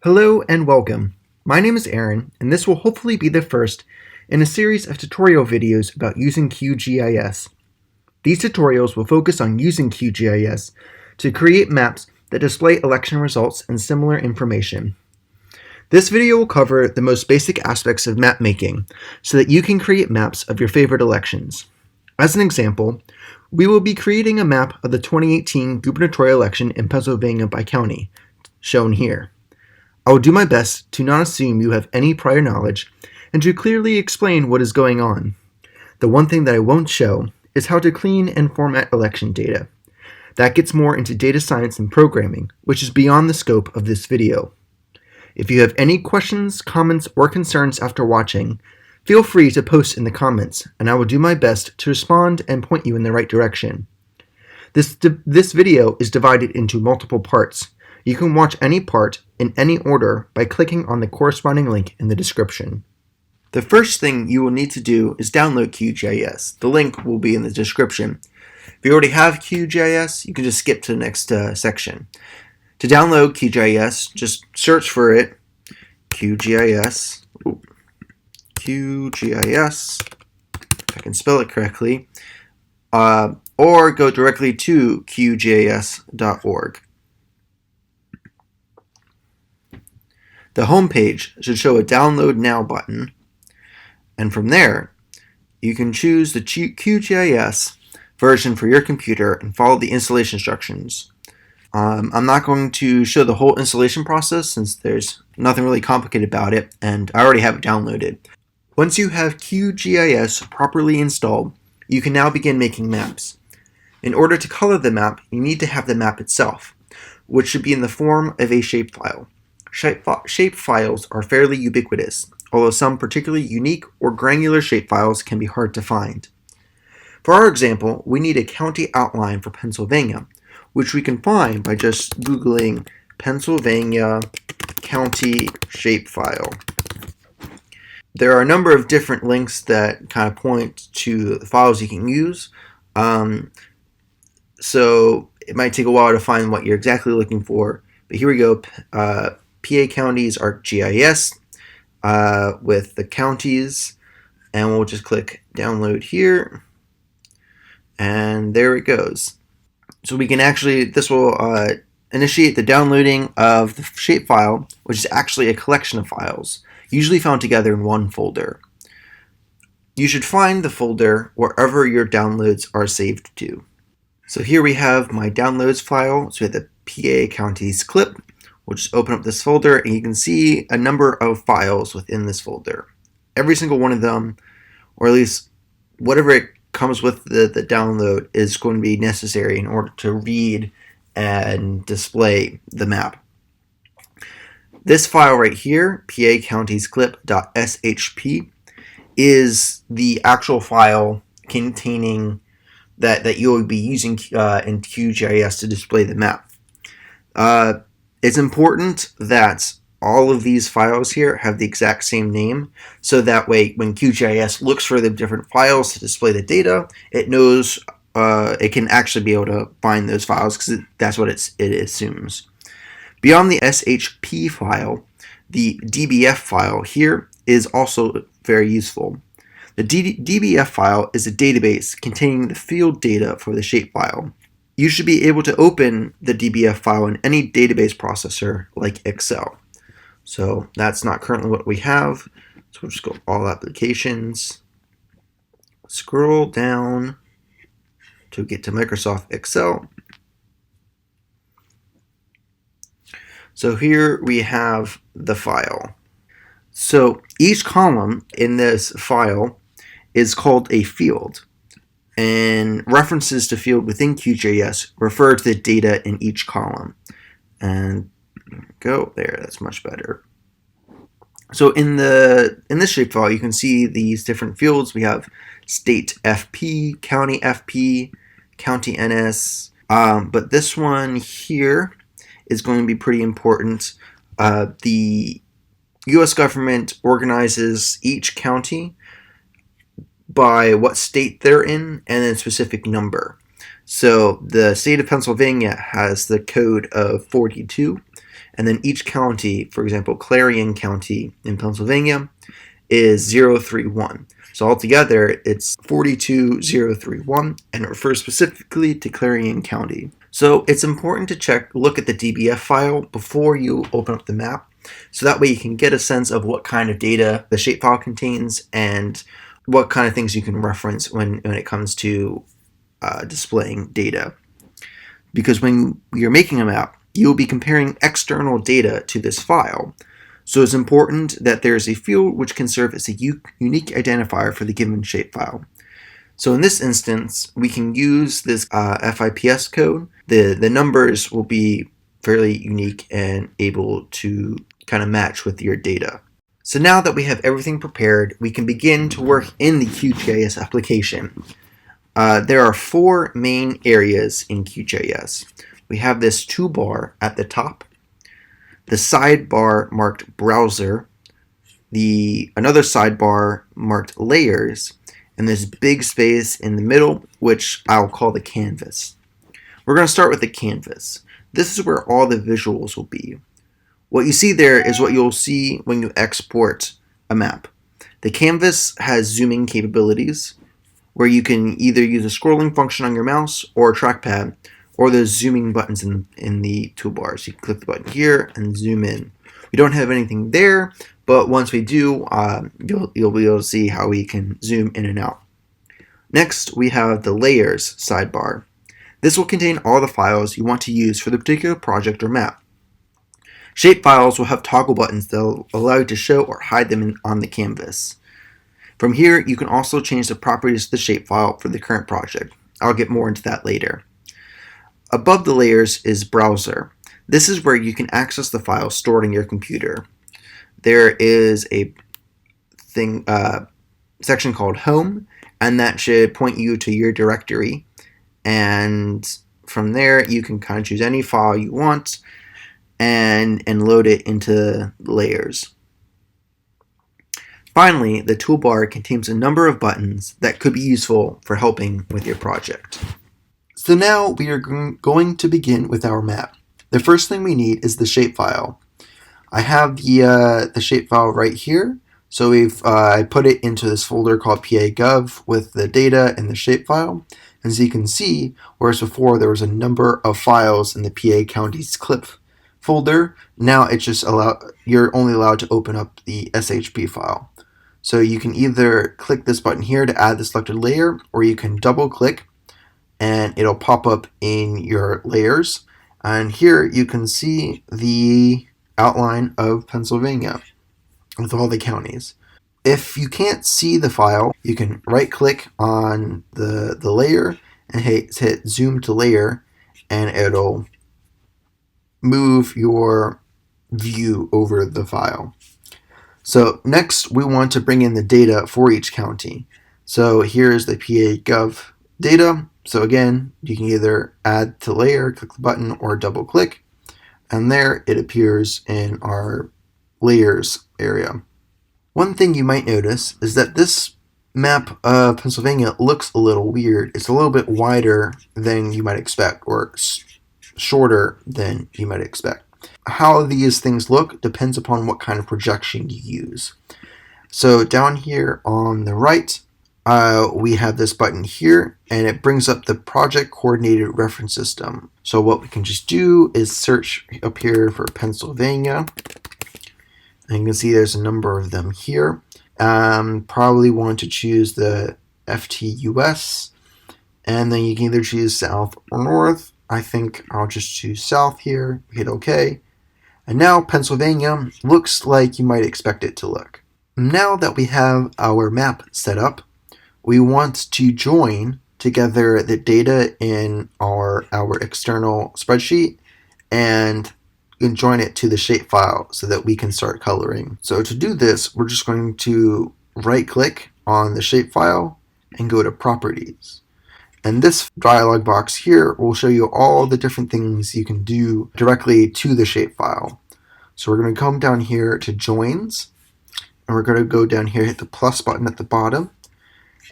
Hello and welcome. My name is Aaron, and this will hopefully be the first in a series of tutorial videos about using QGIS. These tutorials will focus on using QGIS to create maps that display election results and similar information. This video will cover the most basic aspects of map making so that you can create maps of your favorite elections. As an example, we will be creating a map of the 2018 gubernatorial election in Pennsylvania by county, shown here. I will do my best to not assume you have any prior knowledge and to clearly explain what is going on. The one thing that I won't show is how to clean and format election data. That gets more into data science and programming, which is beyond the scope of this video. If you have any questions, comments, or concerns after watching, feel free to post in the comments, and I will do my best to respond and point you in the right direction. This video is divided into multiple parts. You can watch any part in any order by clicking on the corresponding link in the description. The first thing you will need to do is download QGIS. The link will be in the description. If you already have QGIS, you can just skip to the next section. To download QGIS, just search for it, QGIS, if I can spell it correctly, or go directly to QGIS.org. The home page should show a Download Now button, and from there, you can choose the QGIS version for your computer and follow the installation instructions. I'm not going to show the whole installation process since there's nothing really complicated about it, and I already have it downloaded. Once you have QGIS properly installed, you can now begin making maps. In order to color the map, you need to have the map itself, which should be in the form of a shapefile. Shapefiles are fairly ubiquitous, although some particularly unique or granular shapefiles can be hard to find. For our example, we need a county outline for Pennsylvania, which we can find by just Googling Pennsylvania county shapefile. There are a number of different links that kind of point to the files you can use, so it might take a while to find what you're exactly looking for, but here we go. PA counties are GIS with the counties, and we'll just click download here, and there it goes. So we can actually, this will initiate the downloading of the shapefile, which is actually a collection of files, usually found together in one folder. You should find the folder wherever your downloads are saved to. So here we have my downloads file, so we have the PA counties clip. We'll just open up this folder and you can see a number of files within this folder. Every single one of them, or at least whatever it comes with the download, is going to be necessary in order to read and display the map. This file right here, pacountiesclip.shp, is the actual file containing that you will be using in QGIS to display the map. It's important that all of these files here have the exact same name, so that way when QGIS looks for the different files to display the data, it knows it can actually be able to find those files because that's what it assumes. Beyond the SHP file, the DBF file here is also very useful. The DBF file is a database containing the field data for the shapefile. You should be able to open the DBF file in any database processor like Excel. So that's not currently what we have. So we'll just go all applications, scroll down to get to Microsoft Excel. So here we have the file. So each column in this file is called a field, and references to field within QGIS refer to the data in each column. And go there, that's much better. So in this shapefile, you can see these different fields. We have state FP, county NS, but this one here is going to be pretty important. The U.S. government organizes each county by what state they're in and then a specific number. So the state of Pennsylvania has the code of 42, and then each county, for example, Clarion County in Pennsylvania, is 031. So altogether, it's 42031, and it refers specifically to Clarion County. So it's important to look at the DBF file before you open up the map, so that way you can get a sense of what kind of data the shapefile contains and what kind of things you can reference when it comes to displaying data. Because when you're making a map, you'll be comparing external data to this file. So it's important that there's a field which can serve as a unique identifier for the given shapefile. So in this instance, we can use this FIPS code. The numbers will be fairly unique and able to kind of match with your data. So now that we have everything prepared, we can begin to work in the QGIS application. There are 4 main areas in QGIS. We have this toolbar at the top, the sidebar marked Browser, another sidebar marked Layers, and this big space in the middle, which I'll call the canvas. We're going to start with the canvas. This is where all the visuals will be. What you see there is what you'll see when you export a map. The canvas has zooming capabilities, where you can either use a scrolling function on your mouse or a trackpad, or the zooming buttons in the toolbar. So you can click the button here and zoom in. We don't have anything there, but once we do, you'll be able to see how we can zoom in and out. Next, we have the Layers sidebar. This will contain all the files you want to use for the particular project or map. Shapefiles will have toggle buttons that will allow you to show or hide them on the canvas. From here, you can also change the properties of the shapefile for the current project. I'll get more into that later. Above the layers is Browser. This is where you can access the files stored in your computer. There is a section called Home, and that should point you to your directory. And from there, you can kind of choose any file you want and load it into Layers. Finally, the toolbar contains a number of buttons that could be useful for helping with your project. So now we are going to begin with our map. The first thing we need is the shapefile. I have the shapefile right here. So I put it into this folder called PA.gov with the data and the shapefile. As you can see, whereas before there was a number of files in the PA counties clip folder, now it's just you're only allowed to open up the SHP file. So you can either click this button here to add the selected layer, or you can double click and it'll pop up in your layers. And here you can see the outline of Pennsylvania with all the counties. If you can't see the file, you can right click on the layer and hit zoom to layer, and it'll move your view over the file. So next we want to bring in the data for each county. So here's the PA.gov data. So again, you can either add to layer, click the button, or double click, and there it appears in our layers area. One thing you might notice is that this map of Pennsylvania looks a little weird. It's a little bit wider than you might expect, or shorter than you might expect. How these things look depends upon what kind of projection you use. So down here on the right, we have this button here, and it brings up the project coordinated reference system. So what we can just do is search up here for Pennsylvania. And you can see there's a number of them here. Probably want to choose the FTUS, and then you can either choose south or north. I think I'll just choose south here, hit OK. And now Pennsylvania looks like you might expect it to look. Now that we have our map set up, we want to join together the data in our external spreadsheet and join it to the shapefile so that we can start coloring. So to do this, we're just going to right click on the shapefile and go to Properties. And this dialog box here will show you all the different things you can do directly to the shapefile. So we're going to come down here to Joins, and we're going to go down here, hit the plus button at the bottom,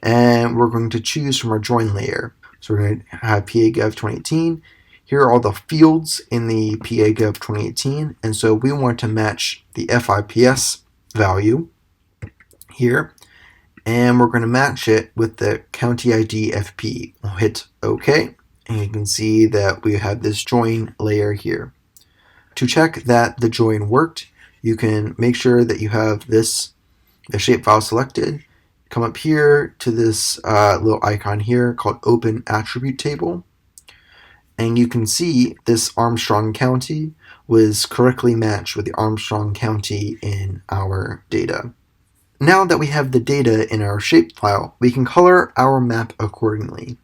and we're going to choose from our join layer. So we're going to have PA.gov 2018. Here are all the fields in the PA Gov 2018, and so we want to match the FIPS value here, and we're going to match it with the County ID FP. We'll hit OK, and you can see that we have this join layer here. To check that the join worked, you can make sure that you have the shapefile selected. Come up here to this little icon here called Open Attribute Table, and you can see this Armstrong County was correctly matched with the Armstrong County in our data. Now that we have the data in our shapefile, we can color our map accordingly.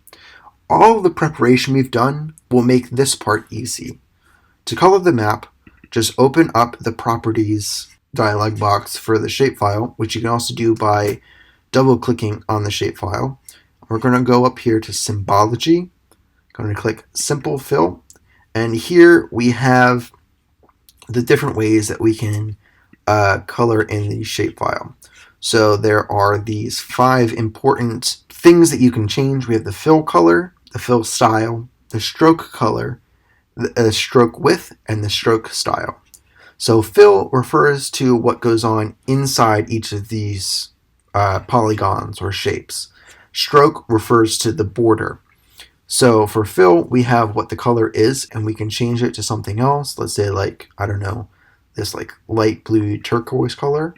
All of the preparation we've done will make this part easy. To color the map, just open up the Properties dialog box for the shapefile, which you can also do by double-clicking on the shapefile. We're going to go up here to Symbology, going to click Simple Fill, and here we have the different ways that we can color in the shapefile. So there are these 5 important things that you can change. We have the fill color, the fill style, the stroke color, the stroke width, and the stroke style. So fill refers to what goes on inside each of these polygons or shapes. Stroke refers to the border. So for fill, we have what the color is, and we can change it to something else. Let's say, like, I don't know, this like light blue turquoise color.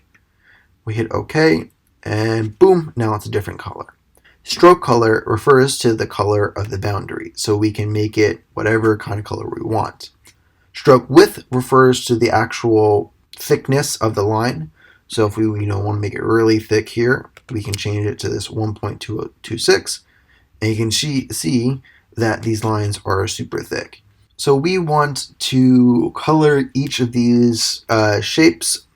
We hit OK, and boom, now it's a different color. Stroke color refers to the color of the boundary, so we can make it whatever kind of color we want. Stroke width refers to the actual thickness of the line. So if we want to make it really thick here, we can change it to this 1.226, and you can see that these lines are super thick. So we want to color each of these shapes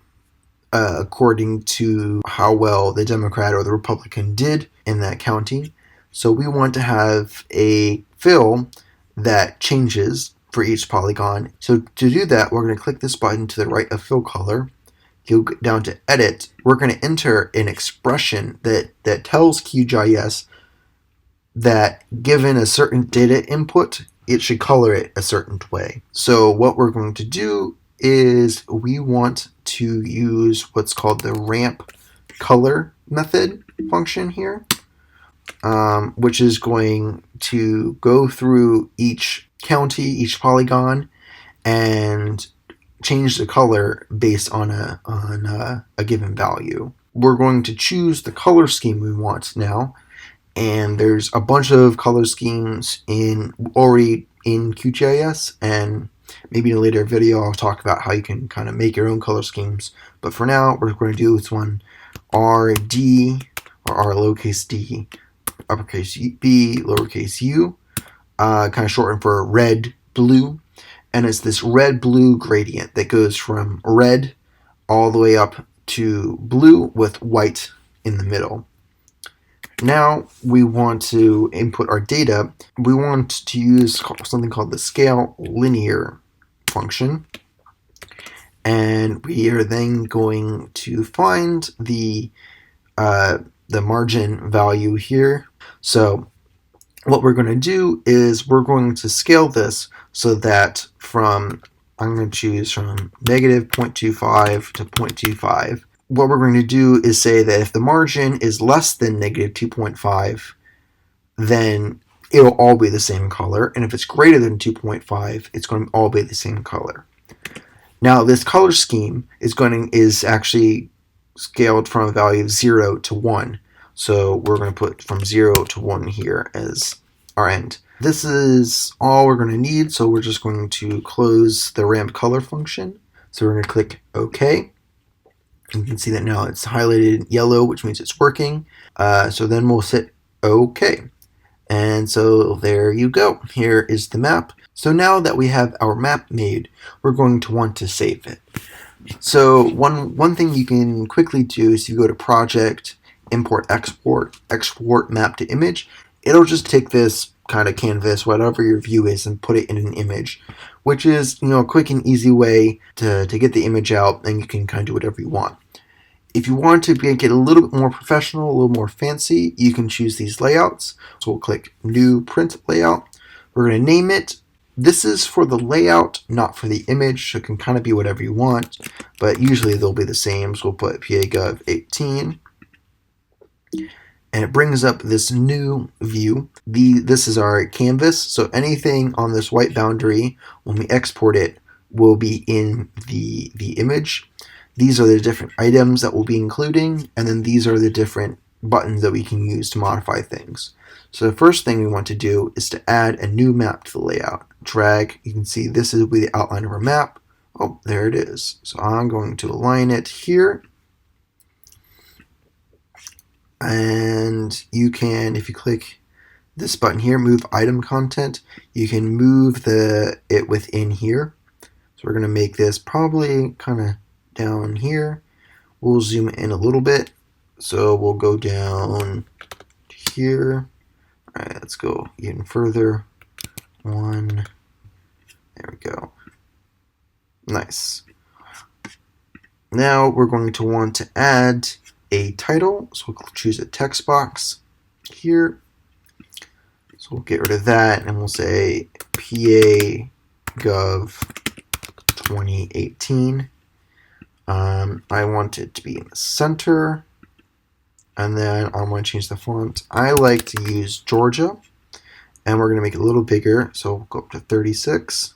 according to how well the Democrat or the Republican did in that county. So we want to have a fill that changes for each polygon. So to do that, we're going to click this button to the right of fill color. You'll go down to edit. We're going to enter an expression that tells QGIS that given a certain data input, it should color it a certain way. So what we're going to do is we want to use what's called the ramp color method function here, which is going to go through each county, each polygon, and change the color based on a given value. We're going to choose the color scheme we want now, and there's a bunch of color schemes already in QGIS, and maybe in a later video I'll talk about how you can kind of make your own color schemes. But for now, we're going to do this one, RD, or R lowercase d, uppercase B, lowercase u, kind of shortened for red, blue. And it's this red-blue gradient that goes from red all the way up to blue with white in the middle. Now we want to input our data. We want to use something called the scale linear function. And we are then going to find the margin value here. So what we're going to do is we're going to scale this so that I'm going to choose from negative 0.25 to 0.25. What we're going to do is say that if the margin is less than negative 2.5, then it'll all be the same color. And if it's greater than 2.5, it's going to all be the same color. Now this color scheme is actually scaled from a value of 0 to 1. So we're going to put from 0 to 1 here as our end. This is all we're going to need, so we're just going to close the ramp color function. So we're going to click OK. You can see that now it's highlighted yellow, which means it's working. So then we'll hit OK. And so there you go. Here is the map. So now that we have our map made, we're going to want to save it. So one thing you can quickly do is you go to Project, Import, Export Map to Image. It'll just take this kind of canvas, whatever your view is, and put it in an image, which is a quick and easy way to get the image out, and you can kind of do whatever you want. If you want to make it a little bit more professional, a little more fancy, you can choose these layouts. So we'll click New Print Layout. We're going to name it This is for the layout, not for the image, so it can kind of be whatever you want, but usually they'll be the same, so we'll put PA-Gov 18. And it brings up this new view. This is our canvas, so anything on this white boundary, when we export it, will be in the image. These are the different items that we'll be including, and then these are the different buttons that we can use to modify things. So the first thing we want to do is to add a new map to the layout. Drag, you can see this will be the outline of our map. Oh, there it is. So I'm going to align it here. And you can, if you click this button here, move item content, you can move it within here. So we're going to make this probably kind of down here. We'll zoom in a little bit. So we'll go down to here. All right, let's go even further. One. There we go. Nice. Now we're going to want to add a title, so we'll choose a text box here. So we'll get rid of that and we'll say PA Gov 2018. I want it to be in the center, and then I want to change the font. I like to use Georgia, and we're going to make it a little bigger, so we'll go up to 36.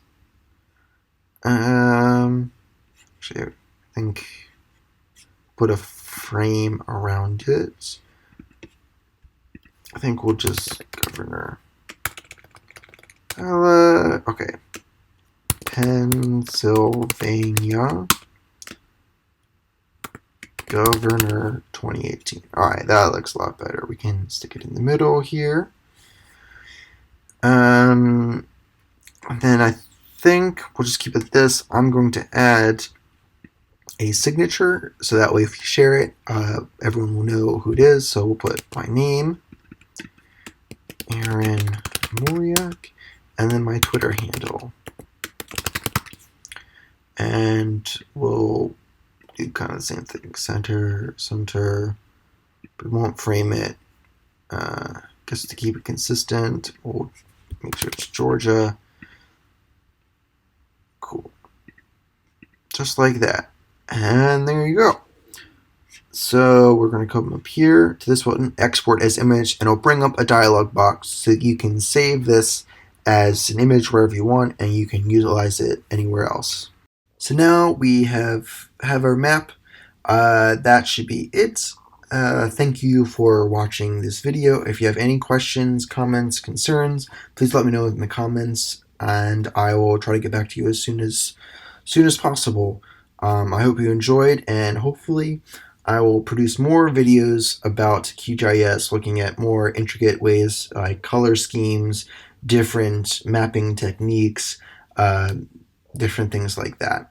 Actually, I think put a frame around it. I think we'll just Governor. Okay. Pennsylvania Governor 2018. Alright, that looks a lot better. We can stick it in the middle here. And then I think we'll just keep it this. I'm going to add a signature, so that way if you share it, everyone will know who it is. So we'll put my name, Aaron Moriak, and then my Twitter handle. And we'll do kind of the same thing, center, but we won't frame it. Just to keep it consistent, we'll make sure it's Georgia. Cool. Just like that. And there you go. So we're going to come up here to this button, export as image, and it'll bring up a dialog box so that you can save this as an image wherever you want, and you can utilize it anywhere else. So now we have our map. That should be it. Thank you for watching this video. If you have any questions, comments, concerns, please let me know in the comments, and I will try to get back to you as soon as possible. I hope you enjoyed, and hopefully I will produce more videos about QGIS, looking at more intricate ways like color schemes, different mapping techniques, different things like that.